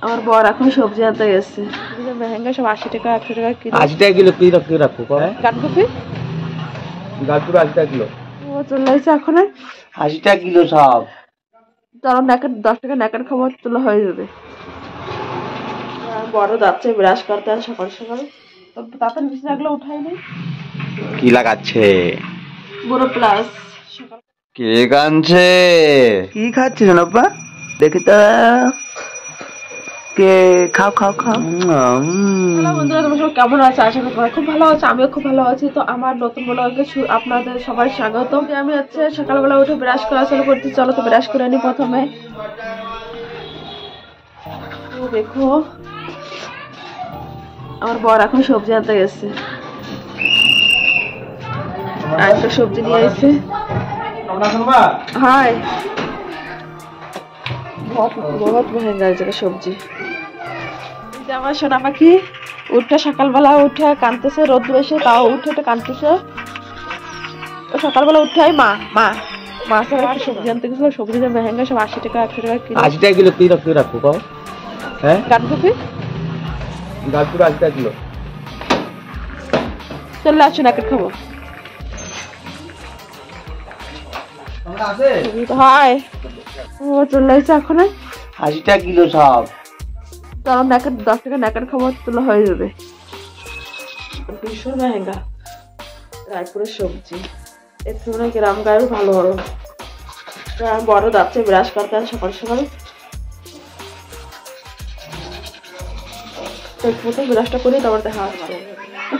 আমার বর এখন সবজি আনতে গেছে। মেহেঙ্গা সব 80 টাকা 100 টাকা কিলো। 80 টাকা কিলো কি রাখো গানকপি গাজপুর 80 টাকা কিলো। ও চলে আসছে এখন 80 টাকা কিলো সব। চলো নাকের 10 টাকা নাকের খাবার তোলা হয়ে যাবে। বড় যাচ্ছে ব্রাশ করতে আর সকাল সকাল তো তাড়াতাড়ি বিছানাগুলো উঠাই নি। কি লাগাচ্ছে? বড় প্লাস কে কানছে? কি খাচ্ছিস সোনাপ্পা? দেখি তো কে খাও খাও খাও। হ্যালো বন্ধুরা, তোমরা সবাই কেমন আছো? আশা করি খুব ভালো আছো। আমিও খুব ভালো আছি। তো আমার নতুন ব্লগে আপনাদের সবাই স্বাগত। আমি হচ্ছে সকালবেলা উঠে ব্রাশ করা শুরু করতে। চলো তো ব্রাশ করে নি প্রথমে। দেখো আমার বর এখন সবজি আনতে গেছে। একটা সবজি নিয়ে এসেছে। হাই বহুত মহেঙ্গা আছে সবজি। আমার সোনা পাখি উঠে সকালবেলা উঠে কাঁদতেছে, রোদ এসে তাও উঠে কাঁদতেছে। সকালবেলা উঠে মা মা মাছ আর একটা সবজি আনতে গেছিল। সবজিটা মেহেঙ্গা সব 80 টাকা 100 টাকা কিলো। 80 টাকা কিলো কি রাখো কও? হ্যাঁ গানকপি গাজপুর 80 টাকা কিলো। চলে আসুন নাকের খাবো। হাই ও চলে আসছে এখন 80 টাকা কিলো সব। চলো নাকের 10 টাকা নাকের খাবার তোলা হয়ে যাবে। ভীষণ মেহেঙ্গা রায়পুরের সবজি। এর থেকে গ্রাম গায়েও ভালো বড় বড় যাচ্ছে ব্রাশ করতে আর সকাল সকাল ব্রাশটা করি তারপর দেখা আসবে।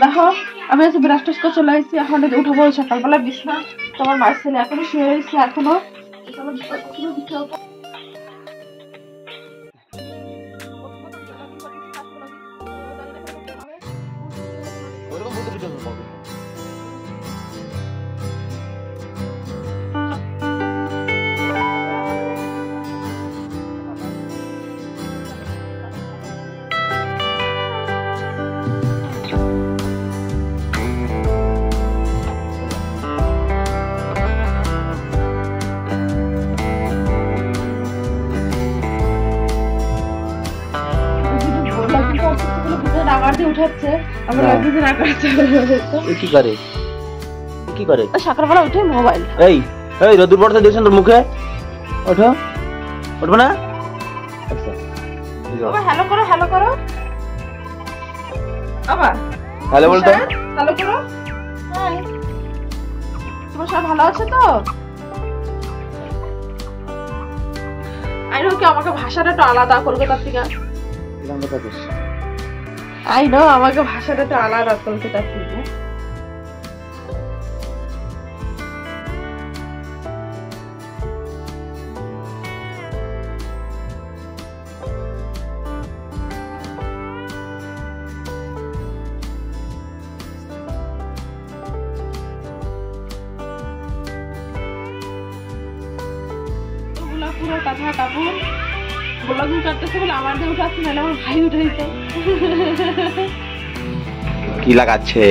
দেখো আমি আজকে ব্রাশ টাশ করে চলে এসেছি। এখন উঠাবো সকালবেলা বিছনা। তোমার মায়ের ছেলে এখনো শুয়ে রয়েছে। এখনো উঠাচ্ছে আমার লাগছে যে না করতে কি করে সকালবেলা উঠে মোবাইল। এই রোদুর পড়তে দেখছেন তোর মুখে? ওঠো উঠবে না? হ্যালো করো হ্যালো করো আবার হ্যালো বলতে হ্যালো করো। হাই তোমার সব ভালো আছে তো? আই নো কি আমাকে ভাষাটা একটু আলাদা কলকাতার থেকে। আই নো আমাকে ভাষাটা একটু আলাদা কলকাতার থেকে। পুরো কথা কাপড় ব্লগিং করতেছে বলে আমার দিয়ে উঠাচ্ছে, নাহলে আমার ভাই উঠাইছে। কি লাগাচ্ছে?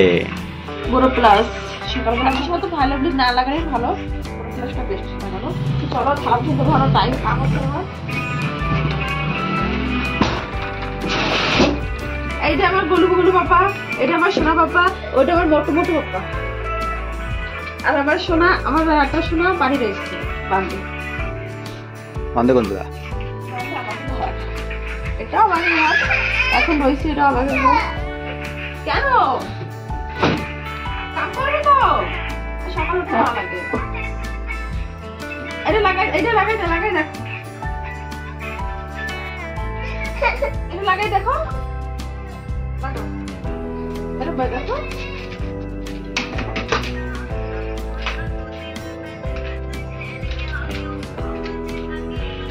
বড় প্লাস সকালবেলা কিছু তো ভালো না লাগাই ভালো। বড় প্লাসটা বেস্ট লাগানো। চলো থাপ কিন্তু ভালো টাইম আমার তোমার। এইটা আমার গোলু গোলু পাপা, এটা আমার সোনা পাপা, ওইটা আমার মোটু মোটু পাপা। আর আমার সোনা, আমার একটা সোনা বাড়ি রয়েছে বান্ধব বান্ধব কোন জায়গা? এটাও আমার ঘর এখন রয়েছে। এটাও আমাদের ঘর। কেন কাম করবে তো সকাল উঠে ভালো লাগে। এটা লাগাই দেখো এটা লাগাই দেখো এটা দেখো।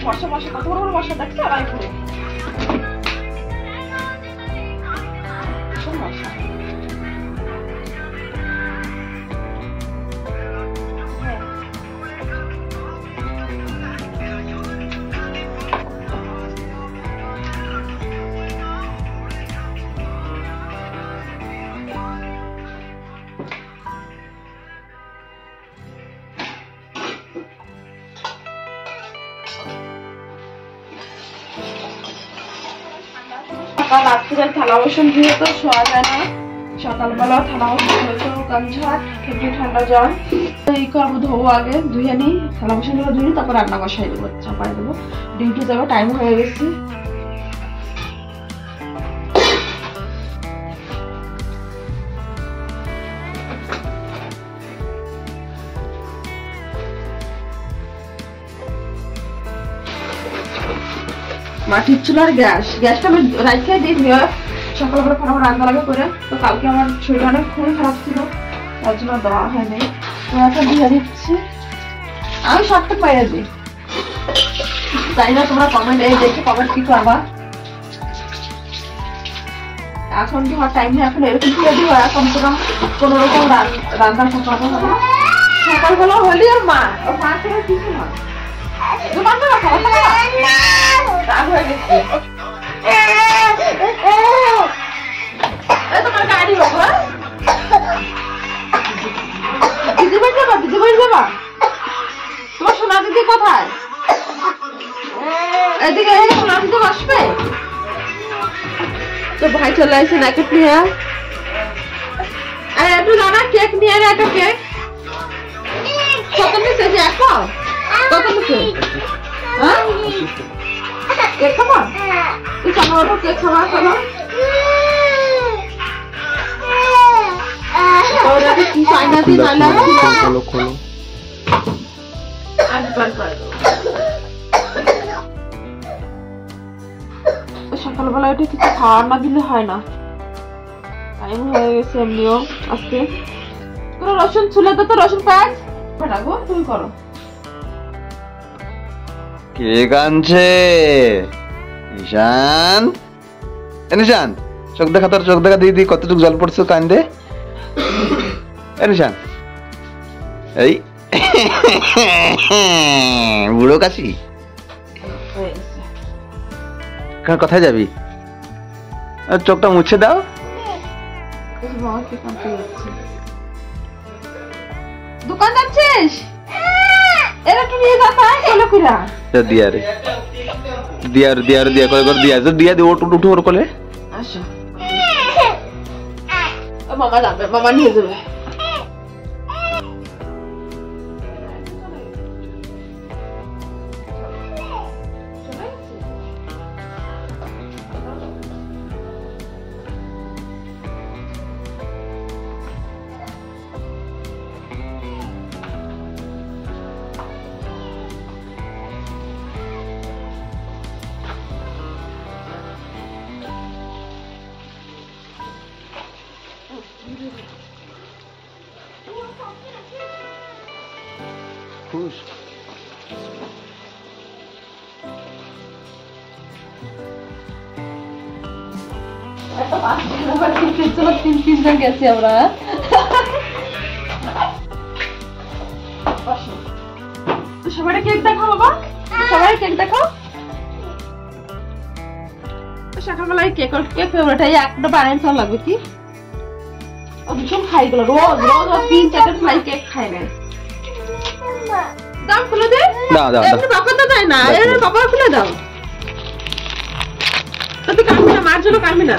বর্ষা কত বড় বড় বর্ষা দেখছো? রায়পুরে বর্ষা। সকাল 8টায় থালা বাসন ধুয়ে তো শোয়া যায় না, সকালবেলা থালা বাসন ধুয়ে গামঝাট খেতে ঠান্ডা জল এই করবো, ধোবো আগে, ধুয়ে নিই, থালা বাসনগুলো ধুয়ে তারপর রান্না বসাই দেবো, চাপাই দেবো, ডিউটি যাবো, টাইম হয়ে গেছে। মাটির চুলার গ্যাসটা আমি রাইখে দিই, সকালবেলা ফটাফট রান্না লাগে করে। তো কালকে আমার শরীর অনেক খুবই খারাপ ছিল, তার জন্য দেওয়া হয়নি। তো এখন দিয়ে দিচ্ছি, আমি সবটা পাইয়া দিই, তাই না? তোমরা কমেন্ট এই দেখে কমেন্ট কি করবা। এখন তোমার টাইম নেই, এখন এরকম দিয়ে দিও, এখন তোমার কোন রকম রান্না সকাল হবে, সকালবেলা হলি আর মা ও মা করে কিছু না তোমার গাড়ি বাবা দিদি বাড়ি যাবা, দিদি বাড়ি যাবা, তোমার সোনা দিদি কোথায়? এদিকে সোনা দিদি আসবে তো, ভাই চলে আসছে নাকি নিয়ে, আরে একটু জানা কেক নিয়ে আয়, একটা কেক কত নিচ্ছে যে এখন, কত নিচ্ছে? হ্যাঁ কেক খাবা, তুই খাবো কেক খাবা, খাবো কি চাইনা দিই নাহলে সকালবেলা এটা কিছু খাওয়ার না দিলে হয় না, টাইম হয়ে গেছে এমনিও আজকে। তোর রসুন ছুলে তো, রসুন পেঁয়াজ ফাটাবো, তুমি করো। কে কানছে? নিশান, নিশান চোখ দেখা, তোর চোখ দেখা দিদি, কতটুকু জল পড়ছে কান্দে। নিশান এই বুড়ো কাশি, কোথায় যাবি? চোখটা মুছে দাও। দোকান যাচ্ছিস? এরা একটু নিয়ে যাতা কোলে কইরা দিয়া রে, দিয়া করে দিয়া দে, উঠু ওর কোলে। আচ্ছা মামা যাবে, মামা নিয়ে যাবে। খুশ তিনজন গেছি আমরা, সবাই কেক দেখাও বাবা, সবাই কেক দেখাও। সকালবেলায় কেক ফেভারিট, একটা বানাই চাল লাগবে কি, ভীষণ খাই গুলো, রোজ রোজ 3-4 ফ্লাই কেক খাই না। দাও খুলে দে, বাবা তো দেয় না, বাবা খুলে দাও, তুই কাটবি না, মার জন্য কাটবি না।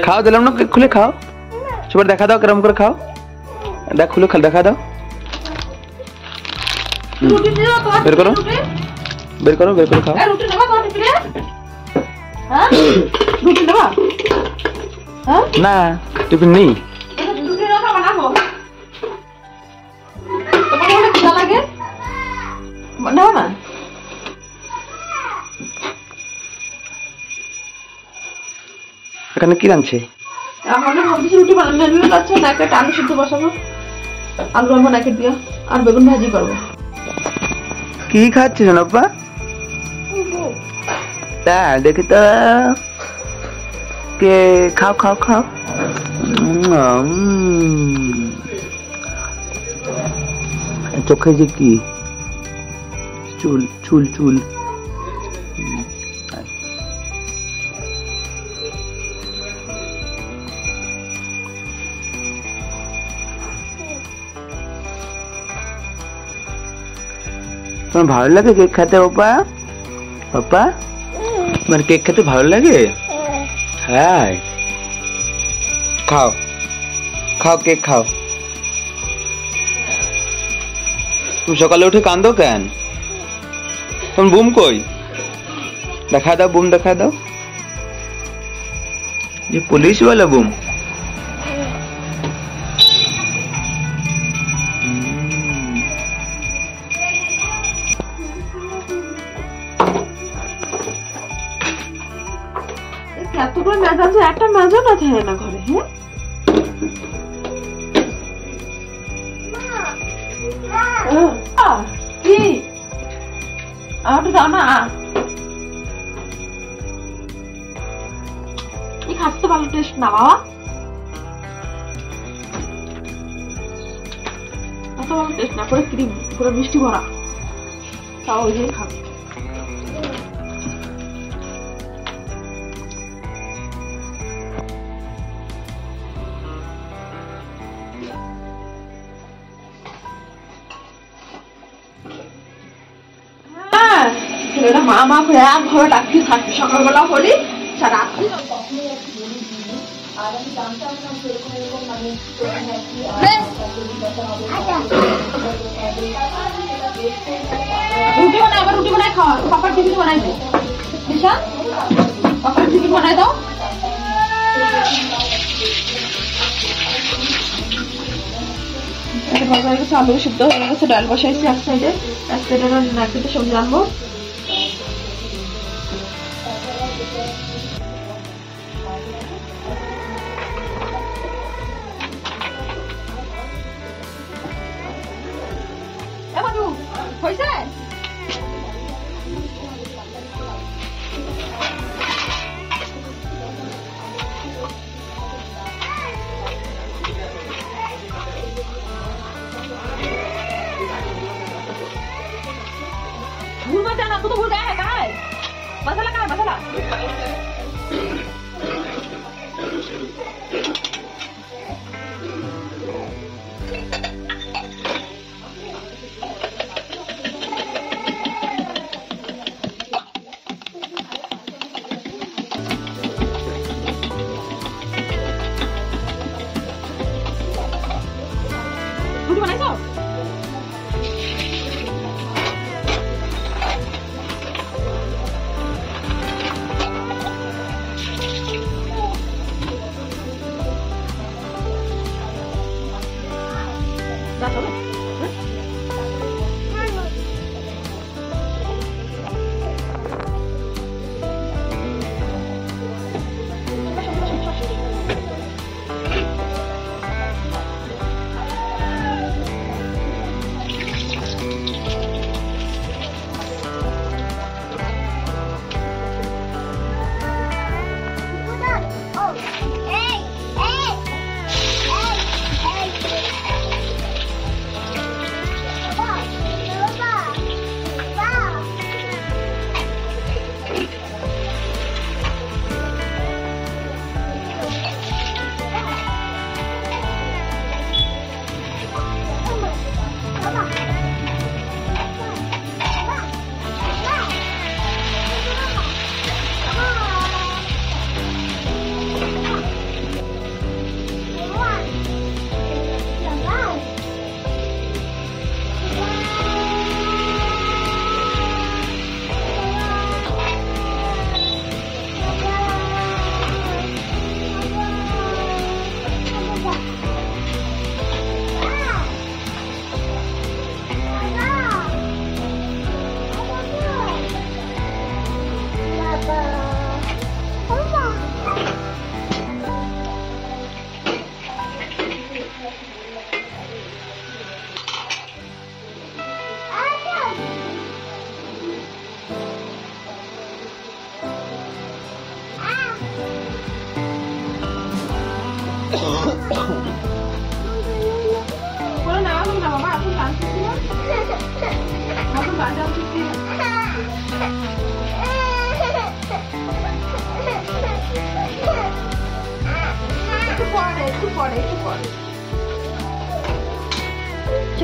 খাও, দিলাম না, খুলে খাও, সবার দেখা দাও কেরম করে খাও, দেখ খুলে দেখা দাও, বের করো বের করো বের করে খাও। রুটি নেবা তোমার টিফিনে? হ্যাঁ রুটি নেবা? হ্যাঁ না টিফিন নেই। রুটি না বানাবো, তোমার বলে কি লাগে নাও না। এখানে কি রাঁধছে? আমরা ভাবছি রুটি বানানো যাচ্ছে না, একটা আলু সিদ্ধ বসাবো, আলু রান্না নাকে দিয়া, আর বেগুন ভাজি করবো। কি খাচ্ছিস আপা? তা দেখি তো, কে খাও খাও খাও। চোখে যে কি চুল চুল চুল, তোমার ভালো লাগে কেক খেতে পাপা? পাপা তোমার কেক খেতে ভালো লাগে? হ্যাঁ খাও খাও কেক খাও। তুমি সকালে উঠে কাঁদো কেন? তোমার বুম কই? দেখা দাও বুম, দেখা দাও। ये पुलिस वाला बुम। এতগুলো মেজাজ আছে, একটা মেজা না থাকে না ঘরে। হ্যাঁ কি আর দাও না, খাটতে ভালো টেস্ট না বাবা, এত ভালো টেস্ট না, করে ক্রিম করে মিষ্টি ভরা, তাও ওই দিয়ে খাবে। ছেলেটা মা মা করে এক ঘরে ডাকি থাকবে, সকালবেলা হলি রাত্রি আর আমি জানতাম না সেরকম এরকম মানে রুটি বানাই, আবার রুটি বানাই খাওয়া, পাপার টিফিন বানাই দাও, দিশা পাপার টিফিন বানাই দাও। আলু সিদ্ধ হয়ে গেছে, ডাল বসাইছি এক সাইডে, এক সাইডে নাকিতে সবজি আনবো। হয়েছে भूल मत जाना, तू तो भूल गया है, कहाँ है मसाला, कहाँ है मसाला? रोटी बनाइছো?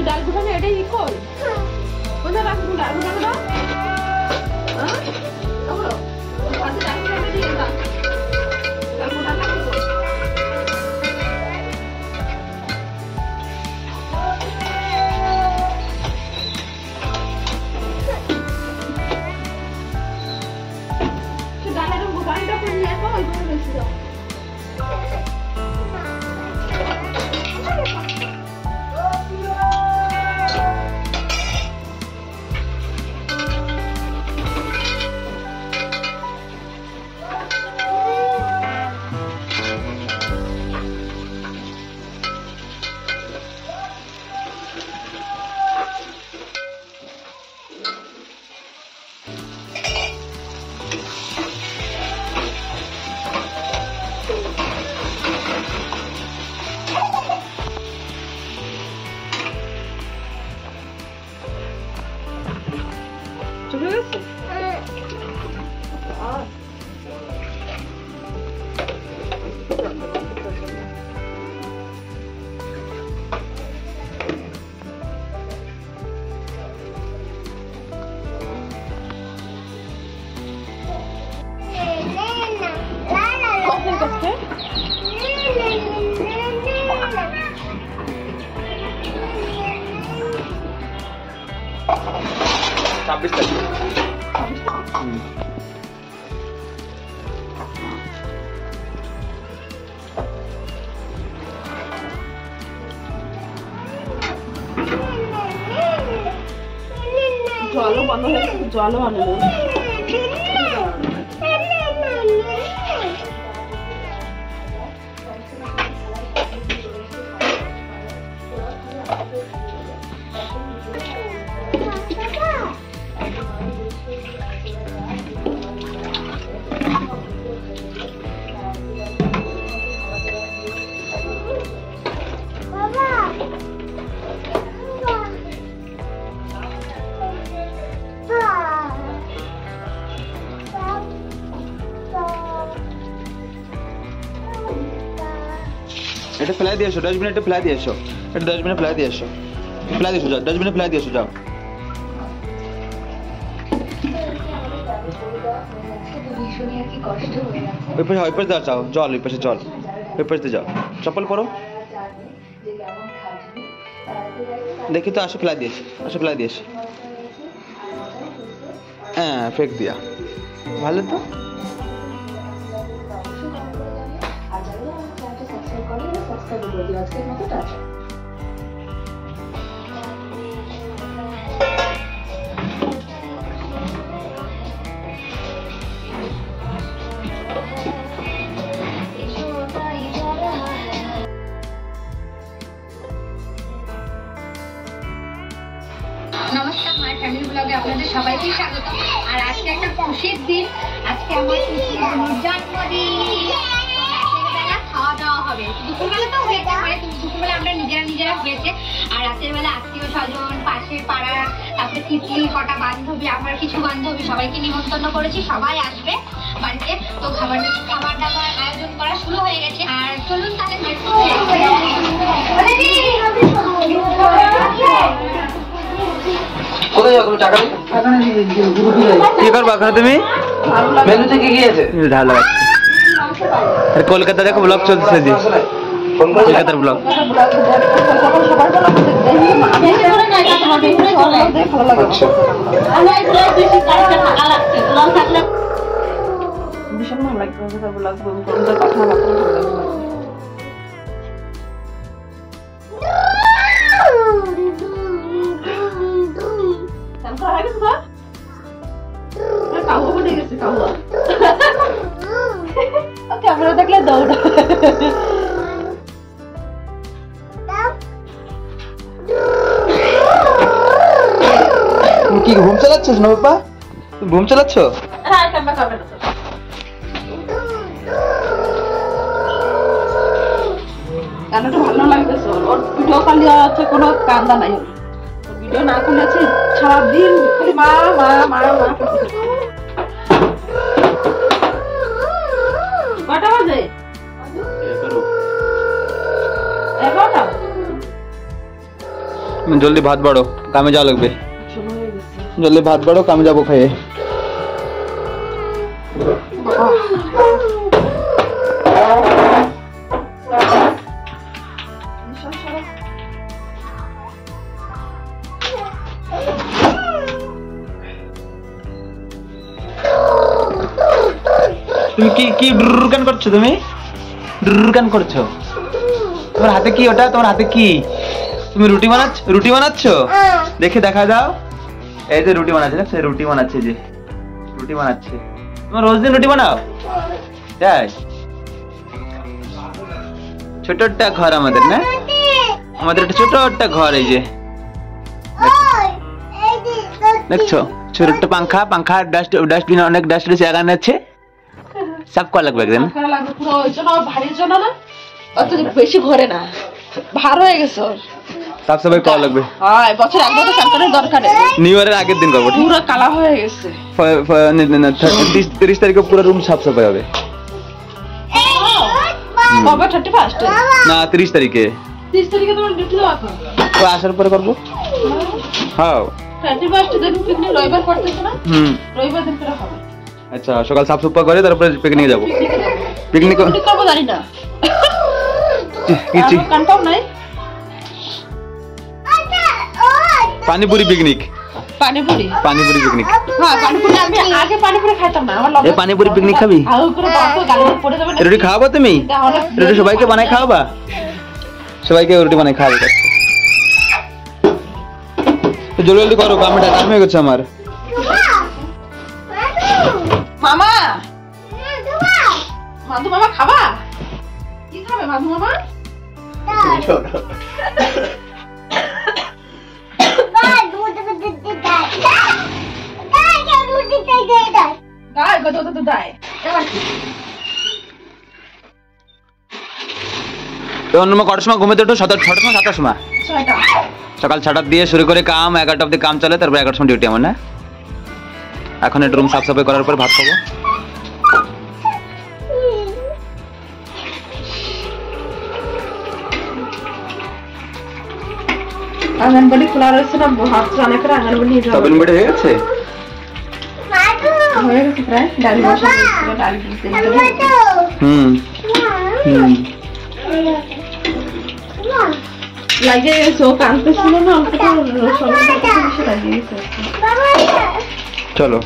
ডাল গুলো এটাই কই কোথায় রাখবো না রাখবো না হ্যাঁ তাহলে আজকে রাখতে দিয়ে দাও রাখবো না রাখবো সেটা রঙ গাড়িটা করে নিয়ে আসো ওই করে বেশি দাও চলে গেছে জলও বন্ধ হয়ে গেছে জলও আনে এটা ফেলাই দিয়ে এসো ডাস্টবিনে এটা ফেলাই দিয়ে এসো এটা ডাস্টবিনে ফেলাই দিয়ে এসো ফেলাই দিয়ে এসো যাও ডাস্টবিনে ফেলাই দিয়ে এসো যাও ওই পাশে যাও জল ওই পাশে জল ওই পাশে যাও চপ্পল পরো দেখি তো আসো ফেলাই দিয়েছি হ্যাঁ ফেক দিয়া ভালো তো নমস্কার মাই ফ্যামিলি ব্লগে আপনাদের সবাইকে স্বাগত। আর আজকে একটা খুশির দিন, আজকে আমার জন্মদিন। বেলা খাওয়া দাওয়া হবে, দুপুরবেলা তো হয়েছে পরে, কিন্তু দুপুরবেলা আমরা নিজেরা হয়েছে। আর রাতের বেলা আত্মীয় স্বজন, পাশের পাড়ার, তারপরে তিতলি, কটা বান্ধবী, আমার কিছু বান্ধবী, সবাইকে নিমন্ত্রণ করেছি, সবাই আসবে বাড়িতে। তো খাবার দাবার আয়োজন করা শুরু হয়ে গেছে। আর চলুন তাহলে কোথায় যাও তুমি টাকা কি করবা এখন তুমি মেনুতে কি কি আছে ঢাল লাগাচ্ছি কলকাতা দেখো ব্লগ চলছে জি কলকাতার ব্লগ ভীষণ ভালো লাগছে ব্লগ কথাবার্তা ভালো লাগছে ক্যামেরা দেখলে দৌড় কি ঘুম চালাচ্ছিস না বাবা ঘুম চালাচ্ছ গানটা ভালো লাগতেছে ওর ভিডিও খালি আছে কোনো কান্দা নাই ভিডিও না খুলেছি সারাদিন মা মা মা মা কটা বাজে 11টা জলদি ভাত বাড়ো কামে যাওয়া লাগবে জলদি ভাত বাড়ো, আমি যাবো খেয়ে। তুমি কি কি ডুরকান করছো? তুমি ডুরকান করছো? তোমার হাতে কি ওটা? তোমার হাতে কি? তুমি রুটি বানাচ্ছ? রুটি বানাচ্ছ? দেখে দেখা দাও। এই যে রুটি বানাচ্ছে, দেখছো? রুটি বানাচ্ছে, যে রুটি বানাচ্ছে। তোমার রোজ দিন রুটি বানাও? তাই? ছোট একটা ঘর আমাদের, না? আমাদের একটা ছোট একটা ঘর। এই যে দেখছো, ছোট একটা পাংখা, পাংখা ডাস্টবিন, অনেক ডাস্টবিন জায়গা আছে। সব কল লাগবে একদম। পুরো ওই জন্য ভারী জন্য না, অত বেশি ঘরে না, ভার হয়ে গেছে। সাফ সাফাই করা লাগবে। হ্যাঁ, বছর একবার তো সরকারের দরকার নেই। নিউ ইয়ারের আগের দিন করবো। পুরো কালা হয়ে গেছে। 30 তারিখে পুরো রুম সাফ সাফাই হবে। কবে? 31 না, 30 তারিখে। 30 তারিখে তোমার ডিউটি দেওয়া তো? তো আসার পরে করবো। হ্যাঁ, 31 দিন পিকনিক রবিবার করতেছ না? রবিবার দিন করে হবে। আচ্ছা, সকাল সাফ সুফা করে তারপরে পিকনিকে যাবো। পিকনিক করবো জানি না, কি কনফার্ম নাই। পানিপুরি পিকনিক। পানিপুরি পিকনিক। হ্যাঁ, পানিপুরি। আমি আগে পানিপুরি খাইতাম না। আমার এই পানিপুরি পিকনিক খাবি? আর উপরে বাবা গাড়িতে পড়ে যাবে না। রুটি খাওয়াবো তুমি? রুটি সবাইকে বানাই খাওয়াবা? সবাইকে রুটি বানাই খাওয়াবে। জলদি জলদি করো, আমি টাইম হয়ে গেছে আমার। মামা, মাধু মামা খাবা? কি খাবে মাধু মামা? কটার সময় ঘুমে তো? 7টার সময়, 7টার সময়। সকাল 6টা দিয়ে শুরু করে কাম 11টা অব্দি কাম চলে, তারপর 11টার সময় ডিউটি আমার, না? এখন একটু রুম সাফ সাফাই করার পর ভাত খাবো। আঙ্গনবাড়ি খোলা রয়েছে না, ভাত রান্না করে আঙ্গনবাড়ি নিয়ে যাবো। আঙ্গনবাড়ি হয়ে গেছে? হয়ে গেছে প্রায়। ডালি বসা হয়েছিল, ডালি দিতে লাগিয়ে গেছে। ও কাঁদতেছিল না, লাগিয়ে গেছে। চলো,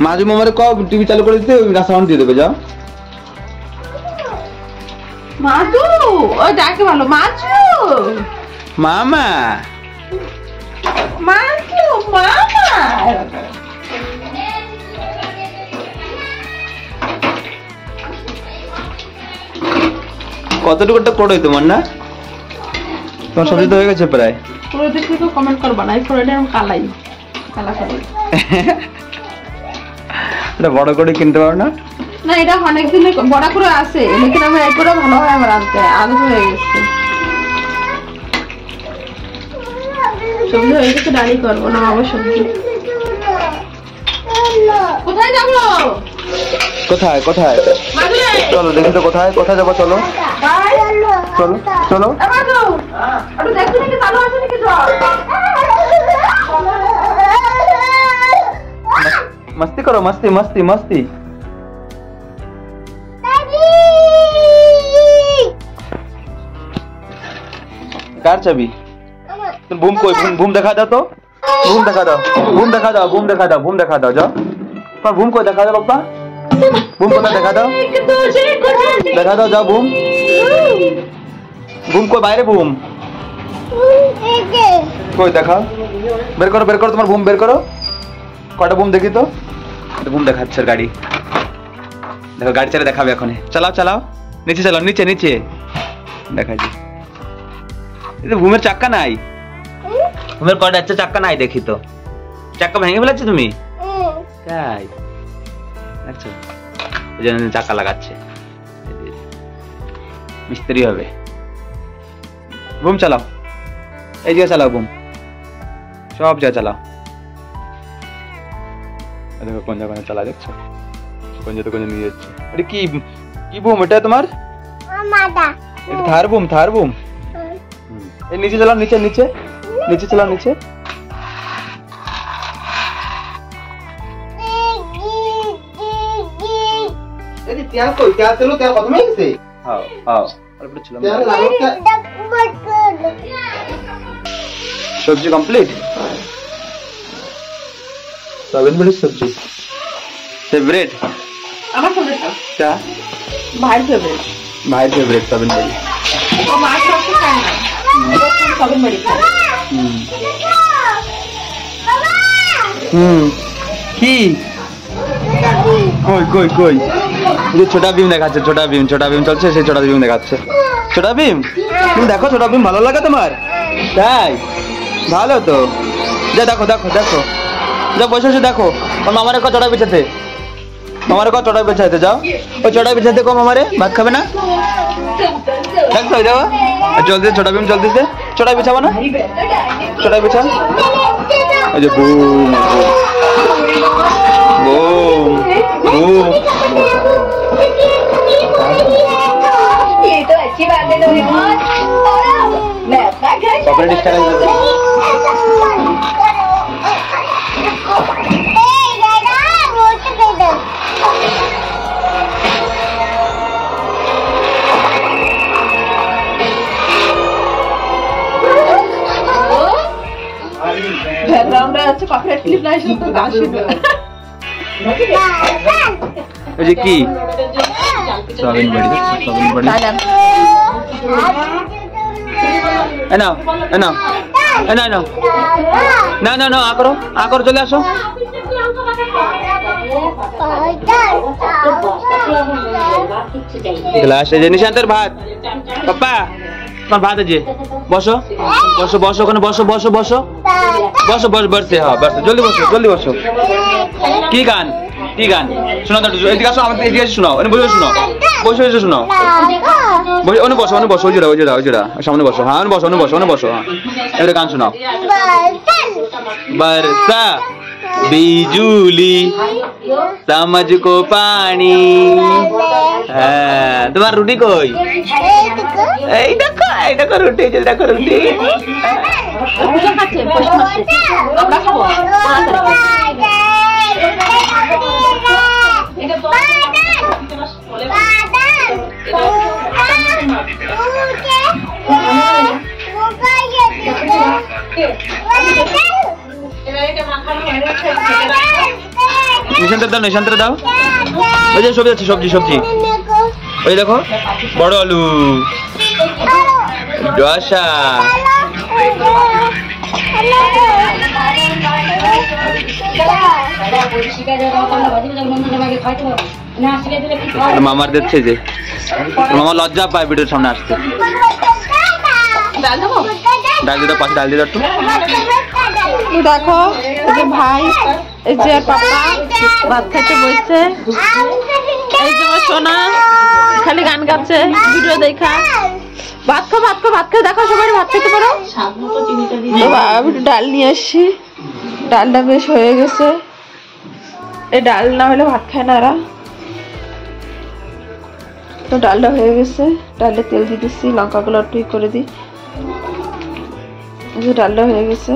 মাজু মামারে কও টিভি চালু করে দিতে, সাউন্ড দিয়ে দেবে। যাও। মাজু, ওই ডাকে ভালো, মাজু মামা, মাজু মামা। কতটুকু একটা কোড হয় তোমার, না? তোমার সবজি তো হয়ে গেছে প্রায়। পুরো দেখে তো কমেন্ট করবা না, এই ফোড়াটা আমি কালাই কালা করি। এটা বড় করে কিনতে পারো না? না, এটা অনেক দিনে বড় করে আছে, লেকিন আমি এই করে ভালো হয় আমার আনতে আদত হয়ে গেছে। সবজি হয়ে গেছে, ডালি করবো না বাবা। সবজি কোথায় যাবো? কোথায় কোথায়? চলো দেখি তো, কোথায় কোথায় যাবো? চলো চলো চলো। मस्ती करो, मस्ती मस्ती मस्ती। कार चाबी तुम बूम कोई बूम दिखा दो तो, बूम दिखा दो, बूम दिखा दो, बूम दिखा दो, बूम दिखा दो। जाओ पर बूम को दिखा दो पापा, बूम को दिखा दो, दिखा दो। जाओ बूम, बूम को बाहर बूम कोई देखा, बेर करो तुम्हार बूम बेर करो। কটা বুম দেখি তো? বুম দেখাচ্ছে গাড়ি, দেখো গাড়ি চালিয়ে দেখাবে এখন। চালাও চালাও, নিচে চালাও, নিচে নিচে দেখাচ্ছি। এই বুমের চাক্কা নাই, বুমের কটা যাচ্ছে চাক্কা নাই দেখি তো। চাক্কা ভেঙে ফেলেছো তুমি? তাই? আচ্ছা, এই জন্য চাক্কা লাগাচ্ছে, মিস্ত্রি হবে। বুম চালাও, এই যে চালাও বুম, সব জায়গায় চালাও। দেখো কোন জায়গায় চালা যাচ্ছে, কোন যেতে কোন নিয়ে যাচ্ছে। এটা কি কি বুম এটা তোমার? এটা থার বুম, থার বুম। এই নিচে চালাও, নিচে নিচে নিচে চালাও, নিচে তেল কই তেল তেল তেল কত মেয়েছে হ্যাঁ হ্যাঁ অল্প ছিল তেল লাগো সবজি কমপ্লিট সয়াবিন বড়ি সবজি ফেভারিট আমার ফেভারিট क्या ভাইয়ের ফেভারিট भाई फेवरेट सबिन बड़ी ও মাছ মাংস খায় না সবিন বাড়ি খায় কি কই কই কই যে ছোটা ভীম দেখাচ্ছে ছোটা ভীম চলছে সেই ছোটা ভীম দেখাচ্ছে ছোটা ভীম তুমি দেখো ছোটা ভীম ভালো লাগে তোমার তাই ভালো তো যা দেখো দেখো দেখো যা বসে বসে দেখো ওর মামারে কো চড়া বিছাতে মামারে কো চড়া বিছাতে যাও ওই চড়া বিছাতে কো মামারে ভাত খাবে না দেখো যাও চলতে ছোটা ভীম চলতেছে চড়া বিছাবো না চড়া বিছা এই যে বুম বুম বুম ये तो अच्छी बात है डोरेमोन मैं अपना घर कॉपीराइट स्टाइल ব্যাকগ্রাউন্ডে আছে কপিরাইট ক্লিপ নাই শুধু গান শুনবে এই যে কি সবিন বড়ি এ নাও না না না আ করো চলে আসো গ্লাস এই যে নিশান্তের ভাত পাপা তোমার ভাত আছে বসো বসো বসো ওখানে বসো বসো বসো বসো বস বসে হ্যাঁ বসো জলদি বসো কি গান শোনাও তো এদিকে আসো আমাদের এদিকে শোনাও বসে শোনাও বসো ওই জোড়া সামনে বসো হ্যাঁ বসো হ্যাঁ এবারে গান শোনাও बरसा बिजुली समझ को पानी হ্যাঁ তোমার রুটি কই এই দেখো রুটি দেখো রুটি পূজা খাচ্ছে পয়সা খাচ্ছে আমরা খাবো নিশান্তরে দাও ওই যে সবজি আছে সবজি ওই দেখো বড় আলু ডোসা মামার দিচ্ছে যে মামা লজ্জা পায় ভিডিওর সামনে আসতে ডাল দিতে পাশে ডাল দিতে একটু দেখো এই যে ভাই এই যে পাপা ভাত খাইতে বসছে এই যে সোনা খালি গান গাচ্ছে ভিডিও দেখা ভাত খা দেখো সবাই ভাত খেতে পারো আমি ডাল নিয়ে আসছি ডালটা বেশ হয়ে গেছে এই ডাল না হলে ভাত খায় না এরা তো ডালটা হয়ে গেছে ডালে তেল দিয়ে দিচ্ছি লঙ্কাগুলো একটু করে দিই ডালটা হয়ে গেছে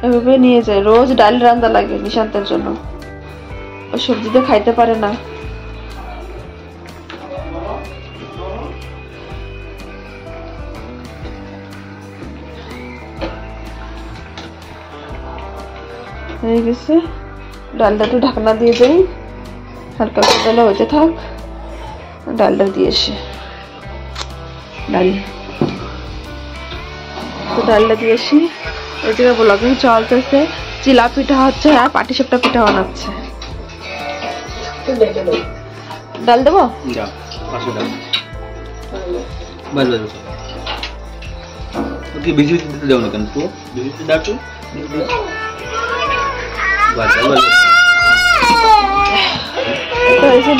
এভাবে নিয়ে যায় রোজ ডাল রান্না লাগে নিশান্তের জন্য ও সবজি দিয়ে খাইতে পারে না হয়ে গেছে ডালটা একটু ঢাকনা দিয়ে যাই হালকা ডালে হতে থাক ডালটা দিয়ে এসে ডালটা দিয়ে আসি এদিকে ব্লগিং চলতেছে চিলা পিঠা হচ্ছে আর পাটিসাপটা পিঠা বানাচ্ছে ডাল দেবো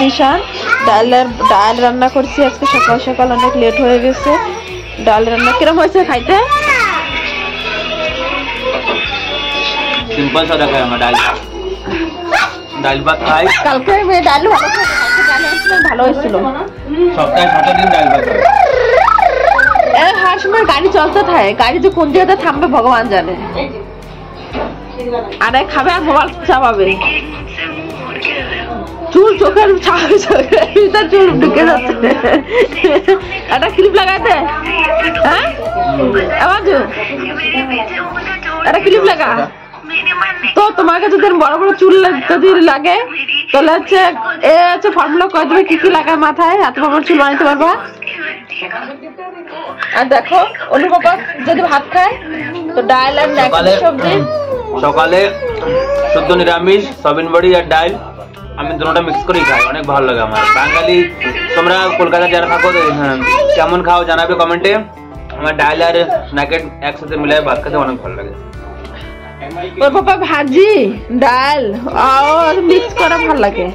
নিশান ডাল রান্না করছি আজকে সকাল সকাল অনেক লেট হয়ে গেছে ডাল রান্না কিরম হয়েছে খাইতে सिंपल सा रखा है हमारा ডাল ভাত খাই কালকে আমি ডাল ভালো হয়েছিল সপ্তাহে 7 দিন ডাল ভাত খাই হর সময় গাড়ি চলতে থাকে গাড়ি যে কোন জায়গাতে থামবে ভগবান জানে আরে খাবে আর মোবাইল চাপাবে। চুল চোখের চুল ঢুকে যাচ্ছে। একটা ক্লিপ লাগাতে, হ্যাঁ একটা ক্লিপ লাগা। তো তোমাকে যদি বড় বড় চুল যদি লাগে তাহলে হচ্ছে এ হচ্ছে ফর্মুলা করে দেবে কি কি লাগায় মাথায়, এত বড় চুল বানাতে পারবা। আর দেখো অনুভব যদি ভাত খায় তো ডাল আর সবজি, সকালে শুদ্ধ নিরামিষ সয়াবিন বড়ি আর ডাল আমি দুটোটা মিক্স করেই খাই, অনেক ভালো লাগে আমার। বাঙালি তোমরা কলকাতা যারা থাকো কেমন খাও জানাবে কমেন্টে। আমার ডাল আর নাকেট একসাথে মিলাই ভাত খেতে অনেক ভালো লাগে। ওর বাবা ভাজি ডাল আর মিক্স করা ভালো লাগে।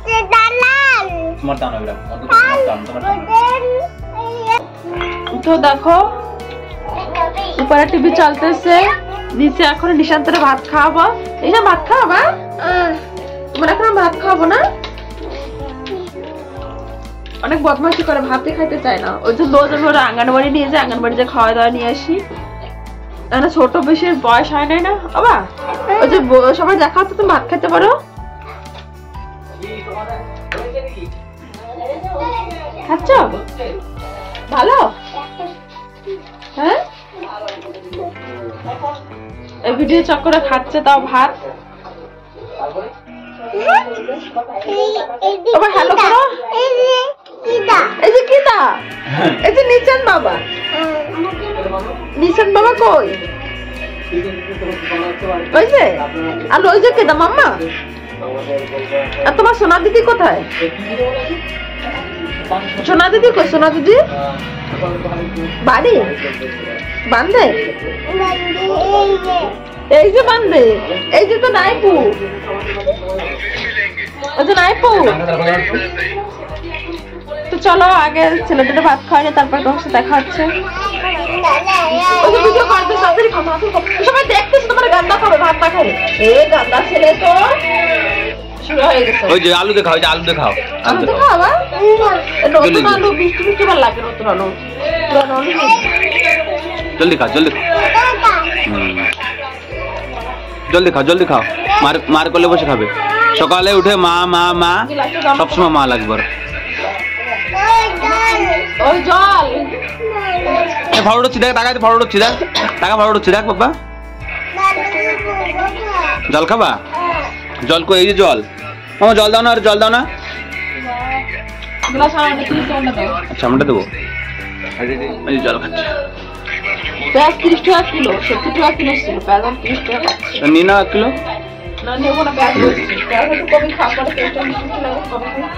তো দেখো উপরে টিভি চলতেছে, নিচে এখন নিশান্তরে ভাত খাওয়াবো। এই না ভাত খাওয়াবা, তোমার এখন ভাত খাওয়াবো না। অনেক বদমাশি করে, ভাতই খাইতে চায় না। ওই যে দুজন ওরা আঙ্গনবাড়ি নিয়ে যায়, আঙ্গনবাড়ি যে খাওয়া দাওয়া নিয়ে আসি। না ছোট বেশি বয়স হয় নাই না বাবা, ওই যে সবাই দেখা হচ্ছে তুমি ভাত খেতে পারো। খাচ্ছ ভালো, হ্যাঁ এই ভিডিও চক্করে খাচ্ছে তাও ভাত। হ্যালো করো, এই যে কিতা, এই যে নিচান বাবা, নিচান বাবা কই ওই যে, আর ওই যে কেদা মাম্মা। আর তোমার সোনা দিদি কোথায়? সোনা দিদি কই? সোনা দিদি বাড়ি বান্ধে, এই যে বান্ধে, এই যে তো নাইপু, ওই যে নাইপু। তো চলো আগে ছেলেদের ভাত খাওয়াই, তারপর তোমার সাথে দেখা হচ্ছে। সবাই দেখতেছে তোমার গান্দা খাবে, ভাত না খাবে। এ গান্দা ছেলে তো শুরু হয়ে গেছে। ওই যে আলু দেখাও, ওই যে আলু দেখাও, আলু দেখাও আবার। নতুন আলু মিষ্টি মিষ্টি ভালো লাগে, নতুন আলু পুরানো আলু। জলদি খাও, জলদি খাও, জলদি খাও, জলদি খাও। মার করলে বসে খাবে। সকালে উঠে মা মা মা সবসময় মা লাগবে। ওই জল ফাউড হচ্ছে, দেখ টাকা ফাউড হচ্ছে, দেখ টাকা ফাউড হচ্ছে, দেখ বাবা। জল খাবা? জল কই? এই যে জল, মামা জল দাও না, আর জল দাও না। আচ্ছা আমরা দেবো। এই জল খাচ্ছে। পেঁয়াজ 30 টাকা কিলো, 70 টাকা কিলো ছিল পেঁয়াজ, 30 টাকা নিয়ে নাও 1 কিলো। না নেবো না, পেঁয়াজ পেঁয়াজ একটু কমই খাওয়া করে, পেঁয়াজটা মিষ্টি লাগে কমই খাই,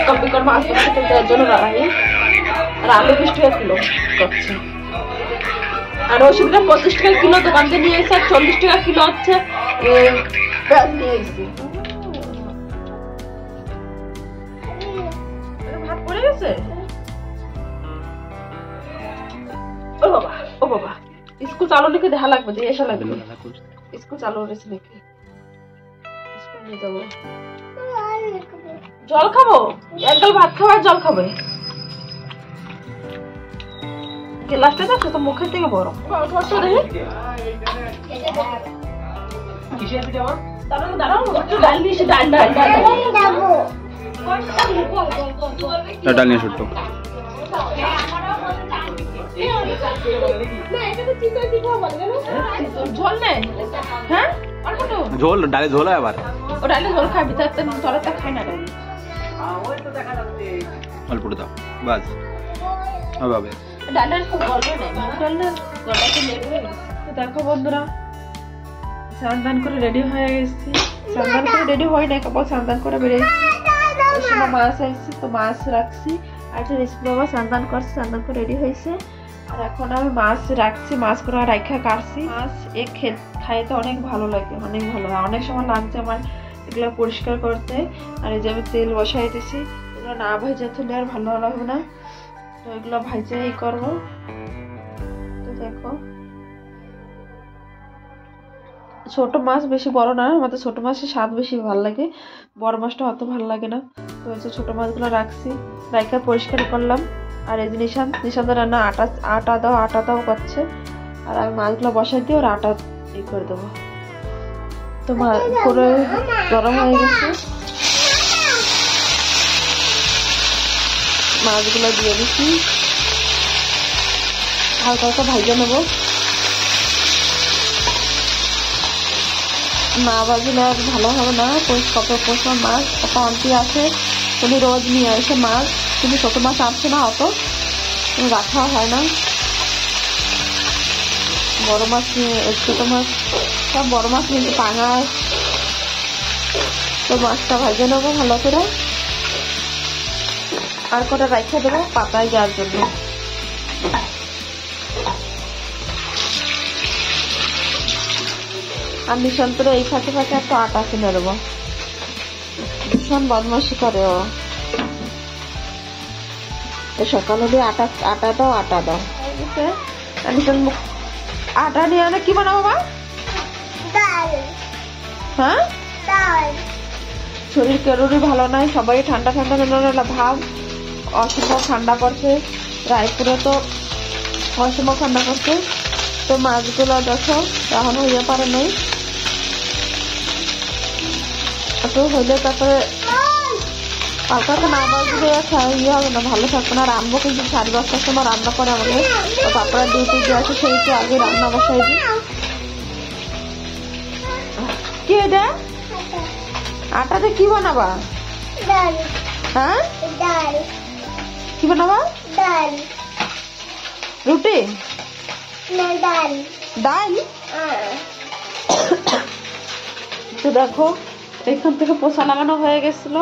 কমই করে মাছ করতে দেওয়ার জন্য রাখি। আর আলু 20 টাকা কিলো করছে। আর ওষুধটা 25 টাকা কিলো দোকান থেকে নিয়ে এসে, 40 টাকা কিলো হচ্ছে পেঁয়াজ নিয়ে এসেছি। ভাত পড়ে গেছে। ও বাবা, ও বাবা, স্কুল চালু লিখে দেখা লাগবে, দিয়ে এসে লাগবে। স্কুল চালু হয়েছে নাকি? স্কুল নিয়ে যাবো। জল খাবো, একগাল ভাত খাবো আর জল খাবে। গ্লাসটা দেখো তো মুখের থেকে বড়। দাঁড়াও একটু ডাল নিয়ে এসে, ডাল ডাল ডাল ডাল নিয়ে ছোট্ট। ঝোল নেই, হ্যাঁ ঝোল, ডালে ঝোল হয় আবার। ও ডালে ঝোল খাবি, তলাটা খাই না ডাল। অল্পটা দাও বাস। বাবা ডালের খুব গল্প নেই, ডালের গলাটা লেগে। দেখো বন্ধুরা, স্নান করে রেডি হয়ে গেছি। স্নান করে রেডি হয় নাই, কেবল স্নান করে বেরিয়েছি। মাছ আসছি তো মাছ রাখছি। আর বাবা স্নান করছে, স্নান করে রেডি হয়েছে। আর এখন আমি মাছ রাখছি, মাছ করে রাখা কাটছি। মাছ খাইতে অনেক ভালো লাগে, অনেক ভালো লাগে। অনেক সময় লাগছে আমার এগুলো পরিষ্কার করতে। আর এই যে আমি তেল বসাই দিছি, এগুলো না ভাজা তুলে আর ভালো লাগবে না, তো এগুলো ভাজাই করবো। তো দেখো ছোট মাছ, বেশি বড় না, আমাদের ছোট মাছের স্বাদ বেশি ভালো লাগে, বড় মাছটা অত ভালো লাগে না। তো হচ্ছে ছোট মাছগুলো রাখছি, রাইখা পরিষ্কার করলাম। আর এই যে নিশান্ত রান্না আটা দাও করছে। আর আমি মাছগুলো বসাই দিয়ে ওর আটা ই করে দেবো। তোমার পুরো গরম হয়ে গেছে, মাছগুলো দিয়ে দিচ্ছি, হালকা হালকা ভাজে নেবো। না ভাজলে আর ভালো হবে না। পরিষ্কার মাছ একটা আন্টি আছে, উনি রোজ নিয়ে আসে মাছ, কিন্তু ছোট মাছ আসছে না, অত রাখা হয় না। বড় মাছ নিয়ে, ছোট মাছ সব বড় মাছ নিয়ে, পাঙাশ। তো মাছটা ভাজে নেবো ভালো করে, আর কটা রাখা দেবো পাতায় দেওয়ার জন্য। আর নিশান্তরে এই ফাঁকে ফাঁকে একটু আটা কিনে দেবো, ভীষণ বদমাশি করে ও। সকাল হলে আটা দাও। আটা নিয়ে আনে কি বানাবো মা? হ্যাঁ, শরীর কেরোরই ভালো নাই, সবাই ঠান্ডা ভাব, অসম্ভব ঠান্ডা পড়ছে। রায়পুরে তো অসম্ভব ঠান্ডা পড়ছে। তো মাছগুলো দেখো এখনো হইতে পারে নাই, তো হইলে তারপরে হালকা না বাজলে ইয়ে হবে না, ভালো থাকবে না। রান্নাবো কিন্তু 10:30টার সময় রান্না করে আমাদের, পাপড়া ডিউটি দিয়ে আছে, সেই তো আগে রান্না বসাই দিই। কি এটা? আটাতে কি বানাবা? হ্যাঁ, কি বানাবা? রুটি? ডাল? তো দেখো এখান থেকে পোছা লাগানো হয়ে গেছিল,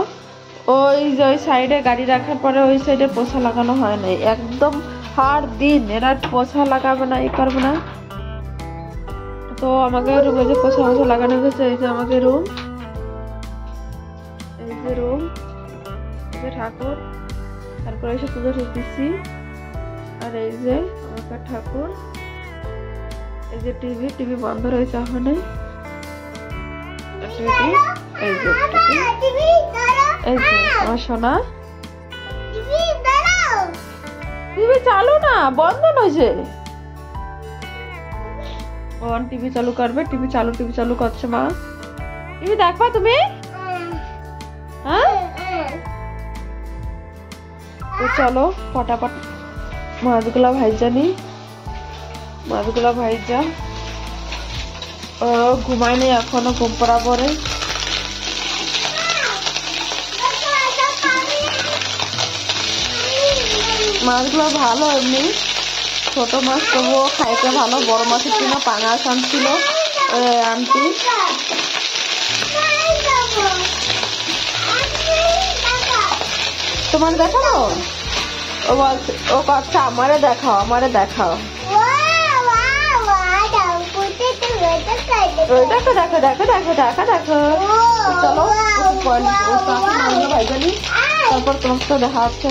ওই যে ওই সাইডে গাড়ি রাখার পরে ওই সাইডে পোছা লাগানো হয় নাই। একদম হার দিন এরা পোছা লাগাবে না, করবে না। তো আমাকে রুমে যে পোছা লাগানো হয়েছে, এই যে আমাকে রুম, এই যে রুম, এই যে ঠাকুর, তারপরে এসে পুজো দিচ্ছি। আর এই যে আমাকে ঠাকুর, এই যে টিভি বন্ধ রয়েছে এখন, এই যে আমার সোনা টিভি চালু না, বন্ধ নইছে। টিভি চালু করবে, টিভি চালু করছে মা। টিভি দেখবা তুমি? হ্যাঁ, তো চলো ফটাফট মাছগুলা ভাইজা নি। মাছগুলা ভাইজা ঘুমায় নেই এখনো, ঘুম পড়া পরে। মাছগুলো ভালো, এমনি ছোট মাছ তবুও খাইতে ভালো। বড় মাছের জন্য পাঙাশ আনছিল আন্টি। তোমার দেখাবো? ও বলছে, ও কথা আমারে দেখাও। দেখো চলো ভাইজানি, তারপর তোমার সাথে দেখা হচ্ছে।